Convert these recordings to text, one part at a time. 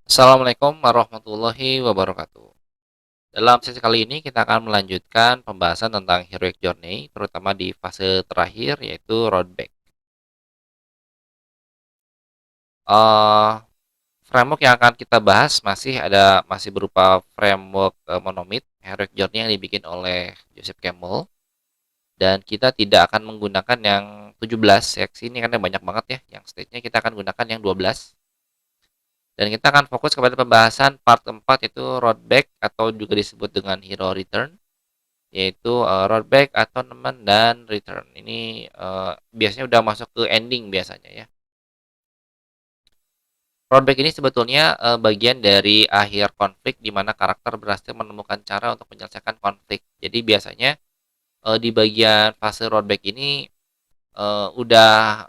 Assalamualaikum warahmatullahi wabarakatuh. Dalam sesi kali ini kita akan melanjutkan pembahasan tentang Heroic Journey, terutama di fase terakhir yaitu rollback. Eh, Framework yang akan kita bahas masih berupa framework monomid Heroic Journey yang dibikin oleh Joseph Campbell, dan kita tidak akan menggunakan yang 17 seksi ini karena banyak banget ya, yang stage-nya kita akan gunakan yang 12. Dan kita akan fokus kepada pembahasan part keempat yaitu rollback atau juga disebut dengan hero return, yaitu rollback, atonement, dan return. Ini biasanya udah masuk ke ending biasanya ya. Rollback ini sebetulnya bagian dari akhir konflik di mana karakter berhasil menemukan cara untuk menyelesaikan konflik. Jadi biasanya di bagian fase rollback ini udah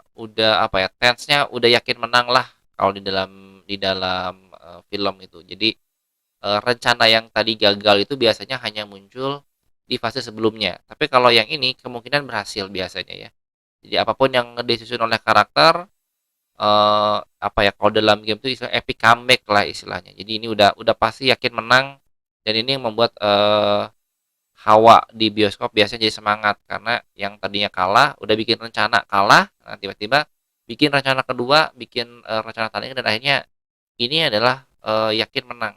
apa ya, tense-nya udah yakin menang lah kalau di dalam film itu. Jadi rencana yang tadi gagal itu biasanya hanya muncul di fase sebelumnya. Tapi kalau yang ini kemungkinan berhasil biasanya ya. Jadi apapun yang disusun oleh karakter, apa ya, kalau dalam game itu istilah epic comeback lah istilahnya. Jadi ini udah pasti yakin menang, dan ini yang membuat hawa di bioskop biasanya jadi semangat karena yang tadinya kalah udah bikin rencana kalah, nah tiba-tiba bikin rencana kedua, bikin rencana tanding, dan akhirnya ini adalah yakin menang.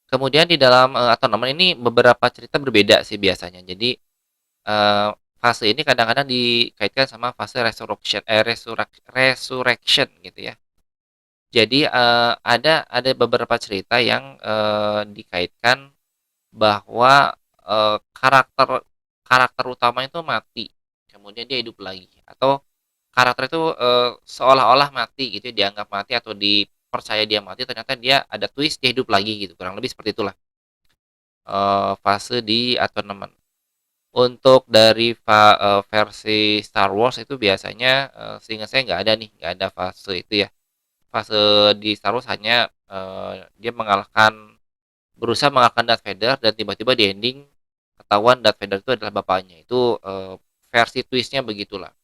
Kemudian di dalam atau namanya ini beberapa cerita berbeda sih biasanya. Jadi fase ini kadang-kadang dikaitkan sama fase resurrection gitu ya. Jadi ada beberapa cerita yang dikaitkan bahwa karakter karakter utama itu mati, kemudian dia hidup lagi, atau karakter itu seolah-olah mati gitu ya, dianggap mati atau dipercaya dia mati, ternyata dia ada twist dia hidup lagi gitu, kurang lebih seperti itulah fase di Atonement. Untuk dari versi Star Wars itu biasanya, seingat saya nggak ada nih, nggak ada fase itu ya. Fase di Star Wars hanya dia berusaha mengalahkan Darth Vader, dan tiba-tiba di ending ketahuan Darth Vader itu adalah bapaknya. Itu versi twistnya begitulah.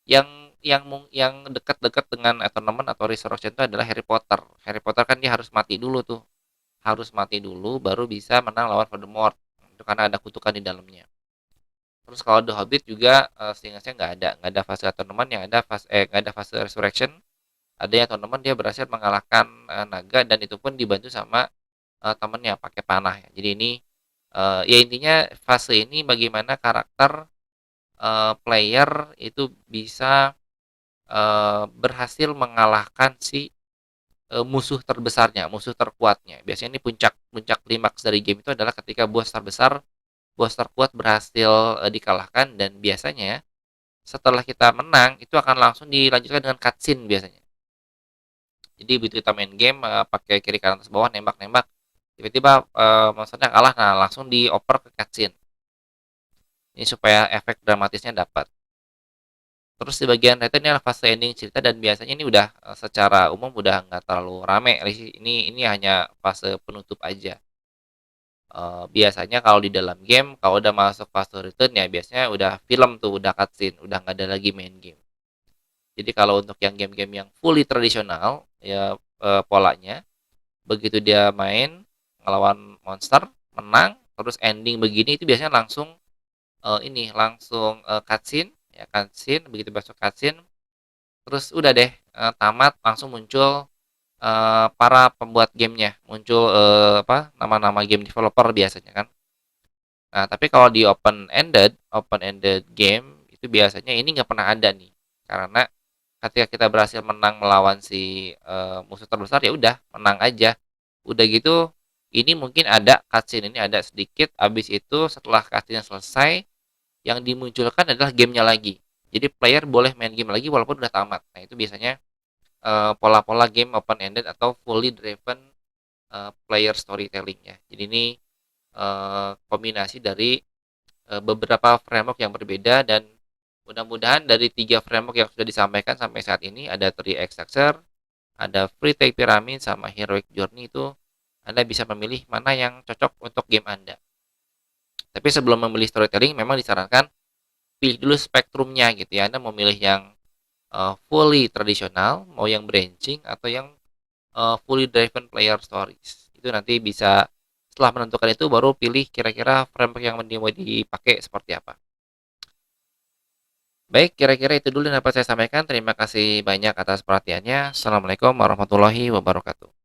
Yang dekat-dekat dengan Atonement atau Resurrection itu adalah Harry Potter. Harry Potter kan dia harus mati dulu tuh, harus mati dulu baru bisa menang lawan Voldemort. Itu karena ada kutukan di dalamnya. Terus kalau The Hobbit juga seingat saya nggak ada fase tournament, yang ada nggak ada fase resurrection. Ada yang tournament dia berhasil mengalahkan naga, dan itu pun dibantu sama temennya pakai panah ya. Jadi ini ya intinya fase ini bagaimana karakter player itu bisa berhasil mengalahkan si musuh terbesarnya, musuh terkuatnya. Biasanya ini puncak puncak klimaks dari game itu adalah ketika bos terkuat berhasil dikalahkan, dan biasanya setelah kita menang itu akan langsung dilanjutkan dengan cutscene biasanya. Jadi begitu kita main game pakai kiri kanan atas bawah nembak-nembak, tiba-tiba monsternya kalah, nah langsung dioper ke cutscene. Ini supaya efek dramatisnya dapat. Terus di bagian itu ini adalah fase ending cerita, dan biasanya ini udah secara umum udah nggak terlalu rame. Ini hanya fase penutup aja. Biasanya kalau di dalam game kalau udah masuk fase return ya biasanya udah film tuh, udah cutscene, udah nggak ada lagi main game. Jadi kalau untuk yang game-game yang fully tradisional ya, polanya begitu dia main ngelawan monster, menang, terus ending begini itu biasanya langsung cutscene ya, cutscene begitu masuk cutscene, terus udah deh tamat langsung muncul para pembuat gamenya, muncul nama-nama game developer biasanya kan. Nah, tapi kalau di open ended game itu biasanya ini nggak pernah ada nih. Karena ketika kita berhasil menang melawan si musuh terbesar ya udah menang aja. Udah gitu ini mungkin ada cutscene, ini ada sedikit, habis itu setelah cutscene selesai yang dimunculkan adalah gamenya lagi. Jadi player boleh main game lagi walaupun udah tamat. Nah, itu biasanya pola-pola game open ended atau fully driven player storytelling ya. Jadi ini kombinasi dari beberapa framework yang berbeda, dan mudah-mudahan dari 3 framework yang sudah disampaikan sampai saat ini, ada 3X Structure, ada Free Take Pyramid, sama Heroic Journey, itu Anda bisa memilih mana yang cocok untuk game Anda. Tapi sebelum memilih storytelling memang disarankan pilih dulu spektrumnya gitu ya. Anda mau milih yang fully tradisional, mau yang branching atau yang fully driven player stories. Itu nanti bisa setelah menentukan itu baru pilih kira-kira framework yang mau dipakai seperti apa. Baik, kira-kira itu dulu yang dapat saya sampaikan. Terima kasih banyak atas perhatiannya. Assalamualaikum warahmatullahi wabarakatuh.